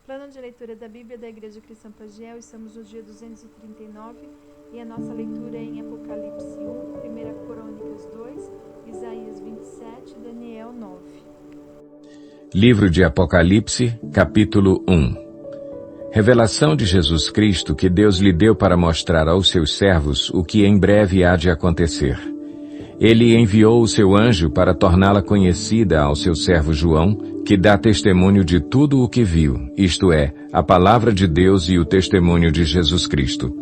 Plano de leitura da Bíblia da Igreja Cristã Pagiel. Estamos no dia 239 e a nossa leitura é em Apocalipse 1, 1 Crônicas 2, Isaías 27 e Daniel 9. Livro de Apocalipse, capítulo 1. Revelação de Jesus Cristo que Deus lhe deu para mostrar aos seus servos o que em breve há de acontecer. Ele enviou o seu anjo para torná-la conhecida ao seu servo João, que dá testemunho de tudo o que viu, isto é, a palavra de Deus e o testemunho de Jesus Cristo.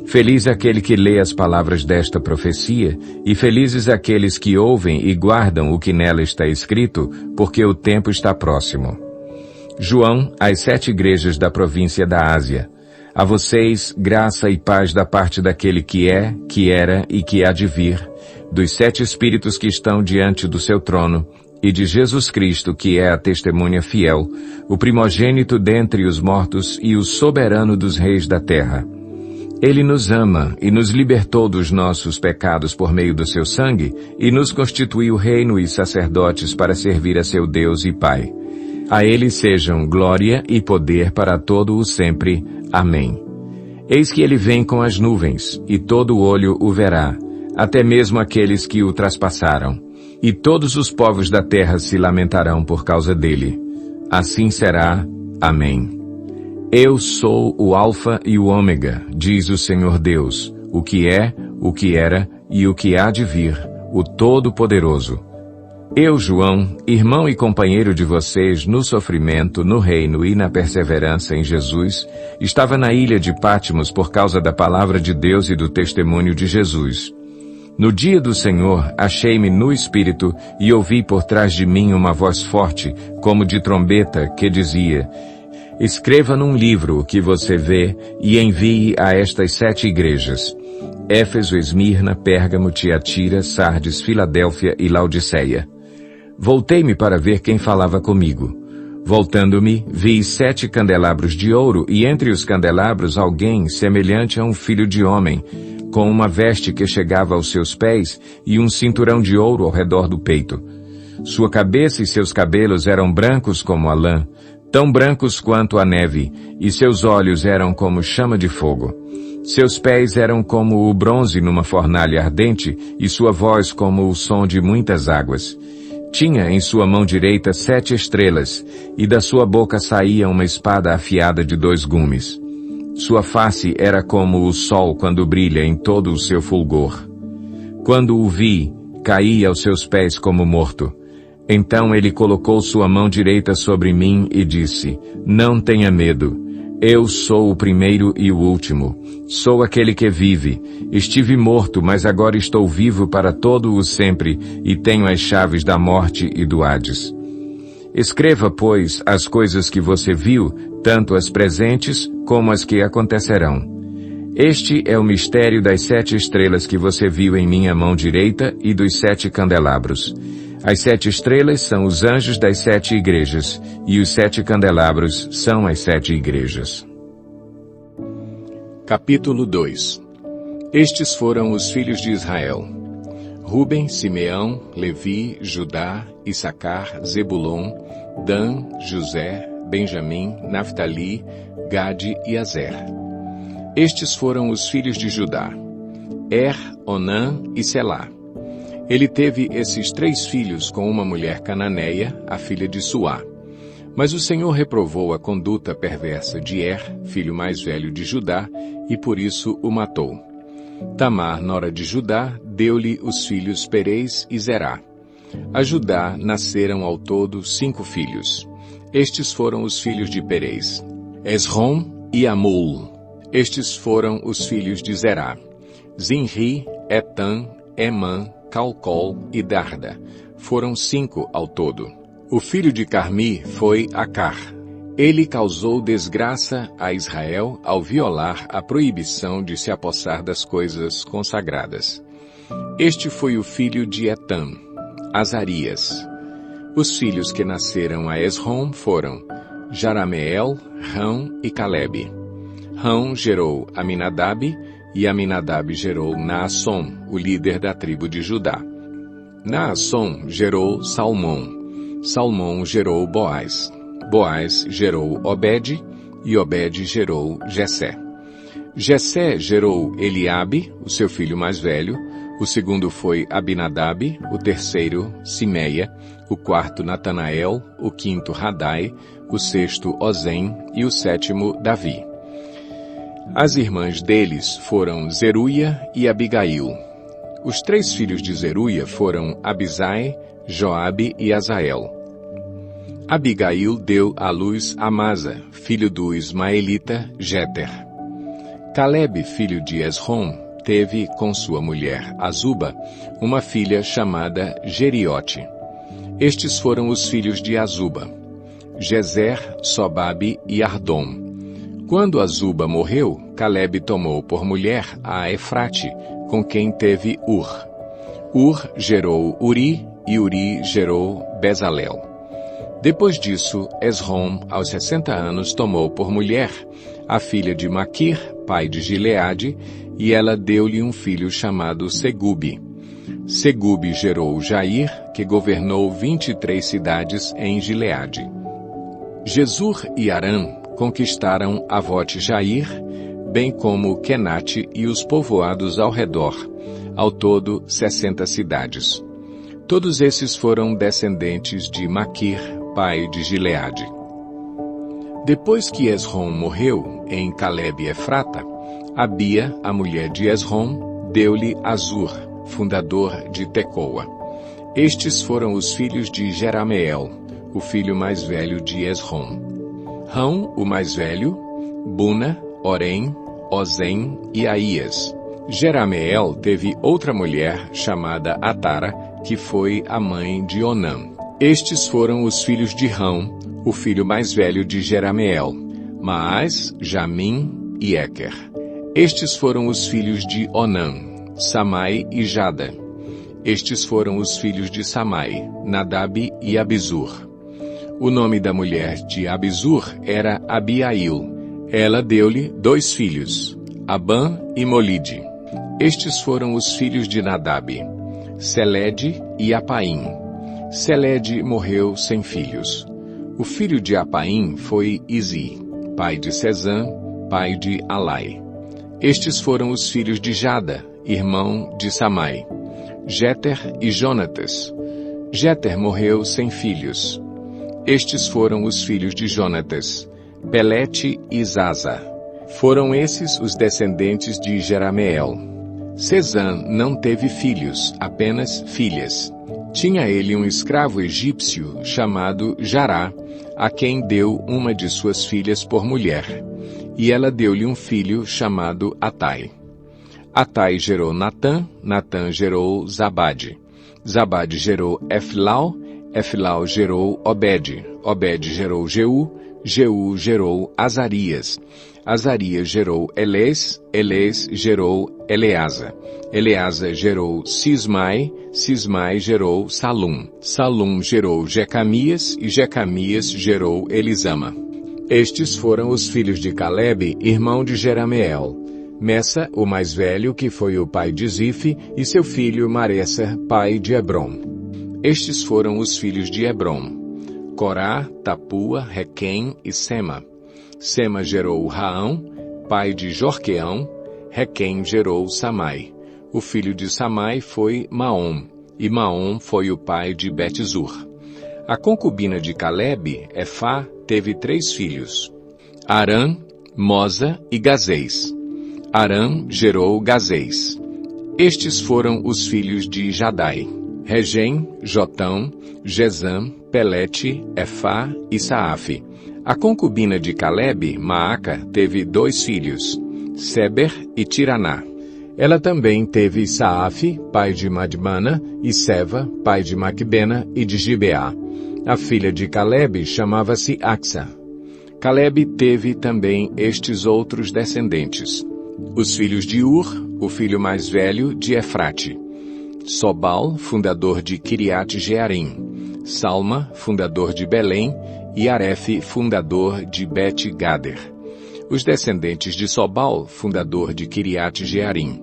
Feliz aquele que lê as palavras desta profecia, e felizes aqueles que ouvem e guardam o que nela está escrito, porque o tempo está próximo. João, às 7 igrejas da província da Ásia. A vocês, graça e paz da parte daquele que é, que era e que há de vir, dos 7 Espíritos que estão diante do seu trono, e de Jesus Cristo, que é a testemunha fiel, o primogênito dentre os mortos e o soberano dos reis da terra. Ele nos ama e nos libertou dos nossos pecados por meio do seu sangue e nos constituiu reino e sacerdotes para servir a seu Deus e Pai. A ele sejam glória e poder para todo o sempre. Amém. Eis que ele vem com as nuvens, e todo olho o verá, até mesmo aqueles que o traspassaram, e todos os povos da terra se lamentarão por causa dele. Assim será. Amém. Eu sou o Alfa e o Ômega, diz o Senhor Deus, o que é, o que era e o que há de vir, o Todo-Poderoso. Eu, João, irmão e companheiro de vocês no sofrimento, no reino e na perseverança em Jesus, estava na ilha de Patmos por causa da palavra de Deus e do testemunho de Jesus. No dia do Senhor, achei-me no Espírito e ouvi por trás de mim uma voz forte, como de trombeta, que dizia: Escreva num livro o que você vê e envie a estas 7 igrejas: Éfeso, Esmirna, Pérgamo, Tiatira, Sardes, Filadélfia e Laodiceia. Voltei-me para ver quem falava comigo. Voltando-me, vi 7 candelabros de ouro e entre os candelabros alguém semelhante a um filho de homem, com uma veste que chegava aos seus pés e um cinturão de ouro ao redor do peito. Sua cabeça e seus cabelos eram brancos como a lã, tão brancos quanto a neve, e seus olhos eram como chama de fogo. Seus pés eram como o bronze numa fornalha ardente, e sua voz como o som de muitas águas. Tinha em sua mão direita 7 estrelas, e da sua boca saía uma espada afiada de 2 gumes. Sua face era como o sol quando brilha em todo o seu fulgor. Quando o vi, caí aos seus pés como morto. Então ele colocou sua mão direita sobre mim e disse: Não tenha medo. Eu sou o primeiro e o último. Sou aquele que vive. Estive morto, mas agora estou vivo para todo o sempre e tenho as chaves da morte e do Hades. Escreva, pois, as coisas que você viu, tanto as presentes como as que acontecerão. Este é o mistério das 7 estrelas que você viu em minha mão direita e dos 7 candelabros. As 7 estrelas são os anjos das 7 igrejas, e os 7 candelabros são as 7 igrejas. Capítulo 2. Estes foram os filhos de Israel: Ruben, Simeão, Levi, Judá, Issacar, Zebulon, Dan, José, Benjamim, Naftali, Gade e Azer. Estes foram os filhos de Judá: Onã e Selá. Ele teve esses 3 filhos com uma mulher cananeia, a filha de Suá. Mas o Senhor reprovou a conduta perversa de filho mais velho de Judá, e por isso o matou. Tamar, nora de Judá, deu-lhe os filhos Perez e Zerá. A Judá nasceram ao todo 5 filhos. Estes foram os filhos de Perez: Esrom e Amul. Estes foram os filhos de Zerá: Zinri, Etan, Emã, Calcol e Darda. Foram 5 ao todo. O filho de Carmi foi Acar. Ele causou desgraça a Israel ao violar a proibição de se apossar das coisas consagradas. Este foi o filho de Etam, Azarias. Os filhos que nasceram a Esrom foram Jarameel, Rão e Calebe. Rão gerou Aminadab, e Aminadab gerou Naasson, o líder da tribo de Judá. Naasson gerou Salmão. Salmão gerou Boaz. Boaz gerou Obed, e Obed gerou Jessé. Jessé gerou Eliabe, o seu filho mais velho, o segundo foi Abinadab, o terceiro Simeia, o quarto Natanael, o quinto Radai, o sexto Ozem e o sétimo Davi. As irmãs deles foram Zeruia e Abigail. Os 3 filhos de Zeruia foram Abisai, Joabe e Azael. Abigail deu à luz Amasa, filho do ismaelita Jeter. Calebe, filho de Esrom, teve com sua mulher Azuba uma filha chamada Jeriote. Estes foram os filhos de Azuba: Jezer, Sobabe e Ardom. Quando Azuba morreu, Calebe tomou por mulher a Efrate, com quem teve Ur. Ur gerou Uri, e Uri gerou Bezalel. Depois disso, Esrom, aos 60 anos, tomou por mulher a filha de Maquir, pai de Gileade, e ela deu-lhe um filho chamado Segube. Segube gerou Jair, que governou 23 cidades em Gileade. Jesur e Arã conquistaram Avote-Jair, bem como Kenate e os povoados ao redor, ao todo 60 cidades. Todos esses foram descendentes de Maquir, pai de Gileade. Depois que Esrom morreu, em Calebe e Efrata, Abia, a mulher de Esrom, deu-lhe Azur, fundador de Tecoa. Estes foram os filhos de Jerameel, o filho mais velho de Esrom. Rão, o mais velho, Buna, Orém, Ozem e Aías. Jerameel teve outra mulher chamada Atara, que foi a mãe de Onã. Estes foram os filhos de Rão, o filho mais velho de Jerameel, Maás, Jamim e Eker. Estes foram os filhos de Onã, Samai e Jada. Estes foram os filhos de Samai, Nadab e Abizur. O nome da mulher de Abizur era Abiail. Ela deu-lhe 2 filhos, Abã e Molide. Estes foram os filhos de Nadab, Selede e Apaim. Selede morreu sem filhos. O filho de Apaim foi Izi, pai de Sezã, pai de Alai. Estes foram os filhos de Jada, irmão de Samai, Jeter e Jonatas. Jeter morreu sem filhos. Estes foram os filhos de Jonatas, Pelete e Zaza. Foram esses os descendentes de Jerameel. Sezã não teve filhos, apenas filhas. Tinha ele um escravo egípcio chamado Jará, a quem deu uma de suas filhas por mulher, e ela deu-lhe um filho chamado Atai. Atai gerou Natã, Natã gerou Zabade. Zabade gerou Eflau, Eflau gerou Obed, Obed gerou Jeú, Jeú gerou Azarias. Azarias gerou Elés, Elés gerou Eleasa. Eleasa gerou Sismai, Sismai gerou Salum. Salum gerou Jecamias, e Jecamias gerou Elisama. Estes foram os filhos de Calebe, irmão de Jerameel. Messa, o mais velho, que foi o pai de Zife, e seu filho Maressa, pai de Hebrom. Estes foram os filhos de Hebrom: Corá, Tapua, Requem e Sema. Sema gerou Raão, pai de Jorqueão. Requem gerou Samai. O filho de Samai foi Maom, e Maom foi o pai de Bet-zur. A concubina de Calebe, Efá, teve 3 filhos: Arã, Mosa e Gazês. Arã gerou Gazês. Estes foram os filhos de Jadai: Regem, Jotão, Gesam, Pelete, Efá e Saafe. A concubina de Calebe, Maaca, teve 2 filhos, Seber e Tiraná. Ela também teve Saafe, pai de Madmana, e Seva, pai de Macbena e de Gibeá. A filha de Calebe chamava-se Axa. Calebe teve também estes outros descendentes: os filhos de Ur, o filho mais velho de Efrate; Sobal, fundador de Kiriat Jearim; Salma, fundador de Belém; e Arefe, fundador de Bet-Gader. Os descendentes de Sobal, fundador de Kiriat Jearim;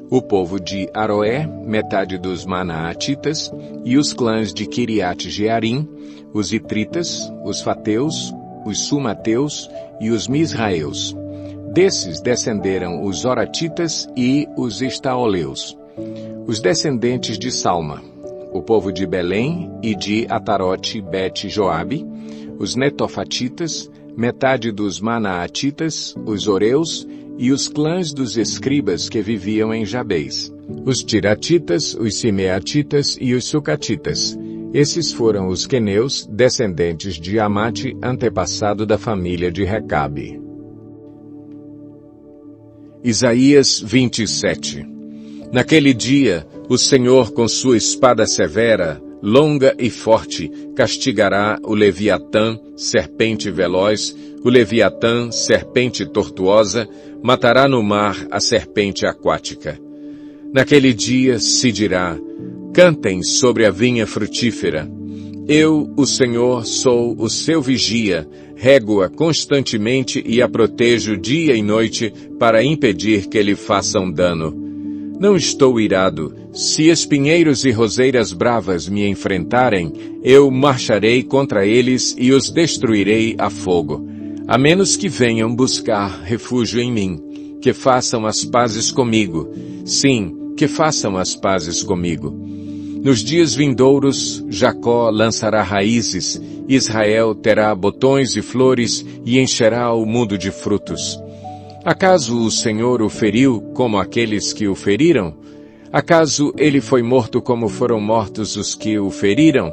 o povo de Aroé, metade dos Manaatitas; e os clãs de Kiriat Jearim, os itritas, os fateus, os sumateus e os misraeus. Desses descenderam os oratitas e os estaoleus. Os descendentes de Salma, o povo de Belém e de Atarote Bet-Joabe, os netofatitas, metade dos manaatitas, os oreus e os clãs dos escribas que viviam em Jabez, os tiratitas, os simeatitas e os sucatitas. Esses foram os queneus, descendentes de Amate, antepassado da família de Recabe. Isaías 27. Naquele dia, o Senhor com sua espada severa, longa e forte, castigará o Leviatã, serpente veloz, o Leviatã, serpente tortuosa, matará no mar a serpente aquática. Naquele dia se dirá: cantem sobre a vinha frutífera. Eu, o Senhor, sou o seu vigia, rego-a constantemente e a protejo dia e noite para impedir que lhe façam dano. Não estou irado. Se espinheiros e roseiras bravas me enfrentarem, eu marcharei contra eles e os destruirei a fogo. A menos que venham buscar refúgio em mim, que façam as pazes comigo. Sim, que façam as pazes comigo. Nos dias vindouros, Jacó lançará raízes, Israel terá botões e flores e encherá o mundo de frutos. Acaso o Senhor o feriu como aqueles que o feriram? Acaso ele foi morto como foram mortos os que o feriram?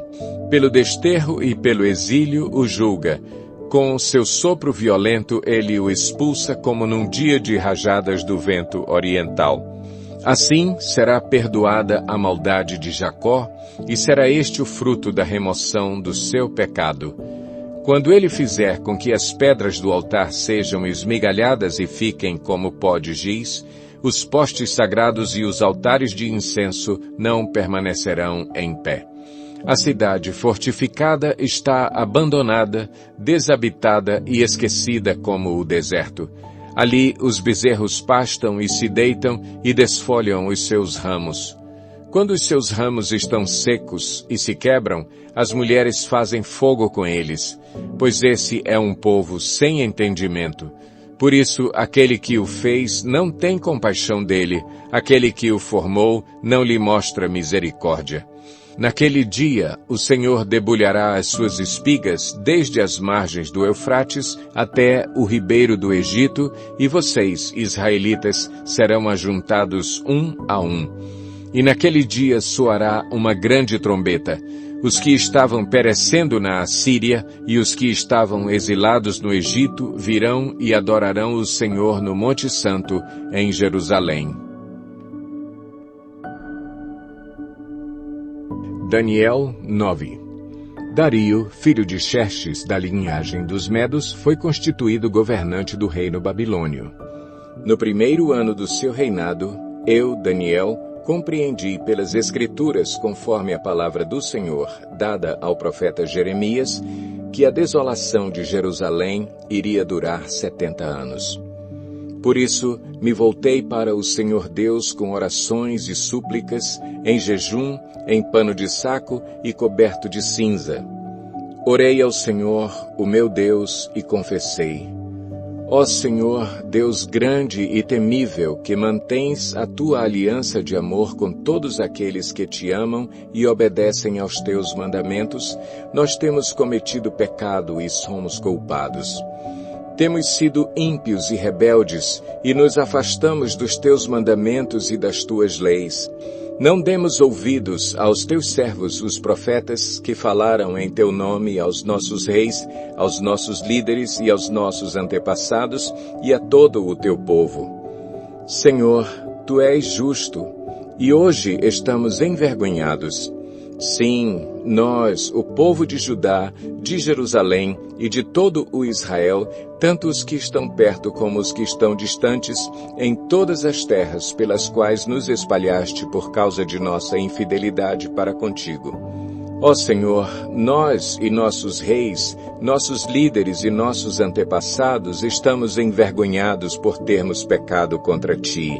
Pelo desterro e pelo exílio o julga. Com seu sopro violento ele o expulsa como num dia de rajadas do vento oriental. Assim será perdoada a maldade de Jacó, e será este o fruto da remoção do seu pecado. Quando ele fizer com que as pedras do altar sejam esmigalhadas e fiquem como pó de giz, os postes sagrados e os altares de incenso não permanecerão em pé. A cidade fortificada está abandonada, desabitada e esquecida como o deserto. Ali os bezerros pastam e se deitam e desfolham os seus ramos. Quando os seus ramos estão secos e se quebram, as mulheres fazem fogo com eles, pois esse é um povo sem entendimento. Por isso, aquele que o fez não tem compaixão dele, aquele que o formou não lhe mostra misericórdia. Naquele dia, o Senhor debulhará as suas espigas desde as margens do Eufrates até o ribeiro do Egito, e vocês, israelitas, serão ajuntados um a um. E naquele dia soará uma grande trombeta. Os que estavam perecendo na Assíria e os que estavam exilados no Egito virão e adorarão o Senhor no Monte Santo, em Jerusalém. Daniel 9. Dario, filho de Xerxes, da linhagem dos Medos, foi constituído governante do reino babilônio. No primeiro ano do seu reinado, eu, Daniel, compreendi pelas Escrituras, conforme a palavra do Senhor, dada ao profeta Jeremias, que a desolação de Jerusalém iria durar 70 anos. Por isso, me voltei para o Senhor Deus com orações e súplicas, em jejum, em pano de saco e coberto de cinza. Orei ao Senhor, o meu Deus, e confessei: Ó Senhor, Deus grande e temível, que mantens a tua aliança de amor com todos aqueles que te amam e obedecem aos teus mandamentos, nós temos cometido pecado e somos culpados. Temos sido ímpios e rebeldes, e nos afastamos dos teus mandamentos e das tuas leis. Não demos ouvidos aos teus servos, os profetas, que falaram em teu nome aos nossos reis, aos nossos líderes e aos nossos antepassados, e a todo o teu povo. Senhor, tu és justo, e hoje estamos envergonhados. Sim, nós, o povo de Judá, de Jerusalém e de todo o Israel, tanto os que estão perto como os que estão distantes, em todas as terras pelas quais nos espalhaste por causa de nossa infidelidade para contigo. Ó Senhor, nós e nossos reis, nossos líderes e nossos antepassados estamos envergonhados por termos pecado contra ti.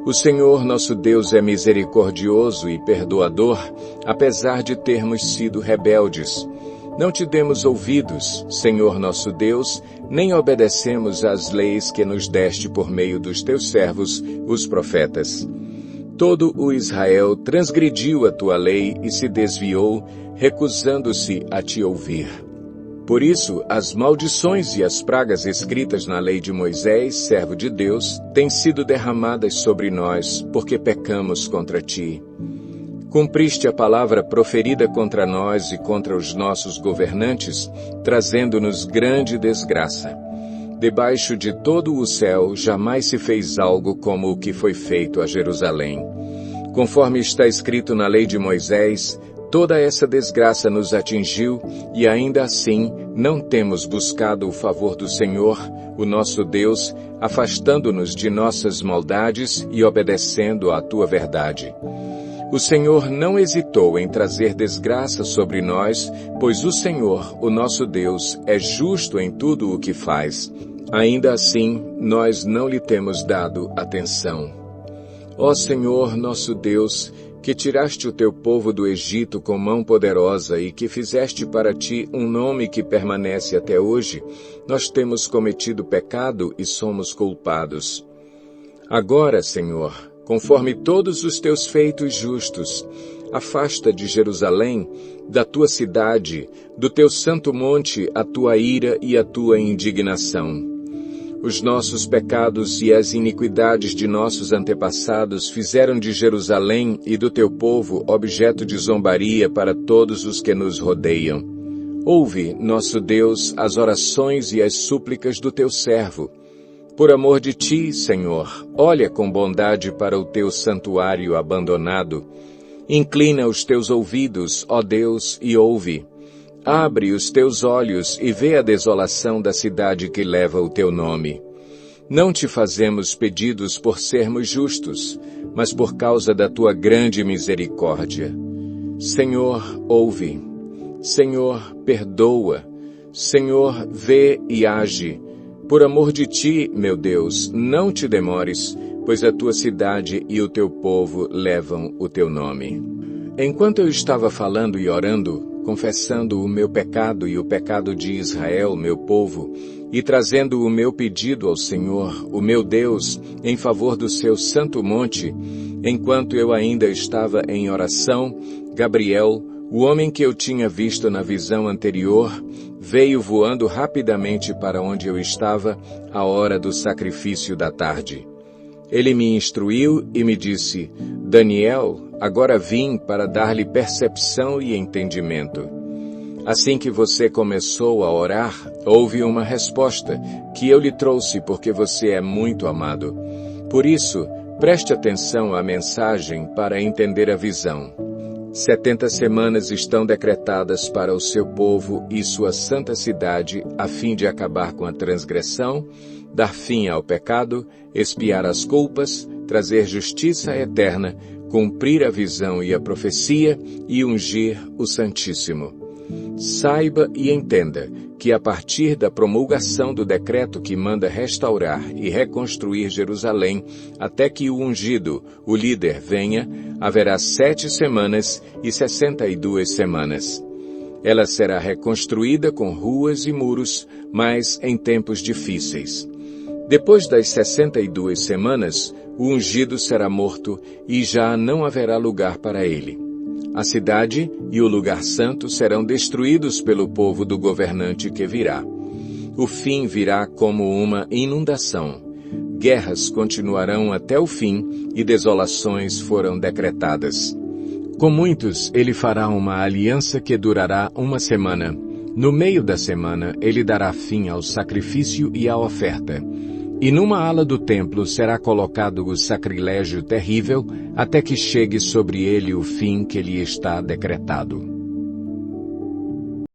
O Senhor nosso Deus é misericordioso e perdoador, apesar de termos sido rebeldes. Não te demos ouvidos, Senhor nosso Deus, nem obedecemos às leis que nos deste por meio dos teus servos, os profetas. Todo o Israel transgrediu a tua lei e se desviou, recusando-se a te ouvir. Por isso, as maldições e as pragas escritas na lei de Moisés, servo de Deus, têm sido derramadas sobre nós, porque pecamos contra ti. Cumpriste a palavra proferida contra nós e contra os nossos governantes, trazendo-nos grande desgraça. Debaixo de todo o céu jamais se fez algo como o que foi feito a Jerusalém. Conforme está escrito na lei de Moisés, toda essa desgraça nos atingiu e ainda assim não temos buscado o favor do Senhor, o nosso Deus, afastando-nos de nossas maldades e obedecendo à tua verdade. O Senhor não hesitou em trazer desgraça sobre nós, pois o Senhor, o nosso Deus, é justo em tudo o que faz. Ainda assim, nós não lhe temos dado atenção. Ó Senhor, nosso Deus, que tiraste o teu povo do Egito com mão poderosa e que fizeste para ti um nome que permanece até hoje, nós temos cometido pecado e somos culpados. Agora, Senhor, conforme todos os teus feitos justos, afasta de Jerusalém, da tua cidade, do teu santo monte, a tua ira e a tua indignação. Os nossos pecados e as iniquidades de nossos antepassados fizeram de Jerusalém e do teu povo objeto de zombaria para todos os que nos rodeiam. Ouve, nosso Deus, as orações e as súplicas do teu servo. Por amor de ti, Senhor, olha com bondade para o teu santuário abandonado. Inclina os teus ouvidos, ó Deus, e ouve. Abre os teus olhos e vê a desolação da cidade que leva o teu nome. Não te fazemos pedidos por sermos justos, mas por causa da tua grande misericórdia. Senhor, ouve. Senhor, perdoa. Senhor, vê e age. Por amor de ti, meu Deus, não te demores, pois a tua cidade e o teu povo levam o teu nome. Enquanto eu estava falando e orando, confessando o meu pecado e o pecado de Israel, meu povo, e trazendo o meu pedido ao Senhor, o meu Deus, em favor do seu santo monte, enquanto eu ainda estava em oração, Gabriel, o homem que eu tinha visto na visão anterior, veio voando rapidamente para onde eu estava, à hora do sacrifício da tarde. Ele me instruiu e me disse: Daniel, agora vim para dar-lhe percepção e entendimento. Assim que você começou a orar, houve uma resposta que eu lhe trouxe porque você é muito amado. Por isso, preste atenção à mensagem para entender a visão. 70 semanas estão decretadas para o seu povo e sua santa cidade, a fim de acabar com a transgressão, dar fim ao pecado, expiar as culpas, trazer justiça eterna, cumprir a visão e a profecia e ungir o Santíssimo. Saiba e entenda que a partir da promulgação do decreto que manda restaurar e reconstruir Jerusalém, até que o ungido, o líder, venha, haverá 7 semanas e 62 semanas. Ela será reconstruída com ruas e muros, mas em tempos difíceis. Depois das 62 semanas, o ungido será morto e já não haverá lugar para ele. A cidade e o lugar santo serão destruídos pelo povo do governante que virá. O fim virá como uma inundação. Guerras continuarão até o fim e desolações foram decretadas. Com muitos ele fará uma aliança que durará 1 semana. No meio da semana ele dará fim ao sacrifício e à oferta. E numa ala do templo será colocado o sacrilégio terrível, até que chegue sobre ele o fim que lhe está decretado.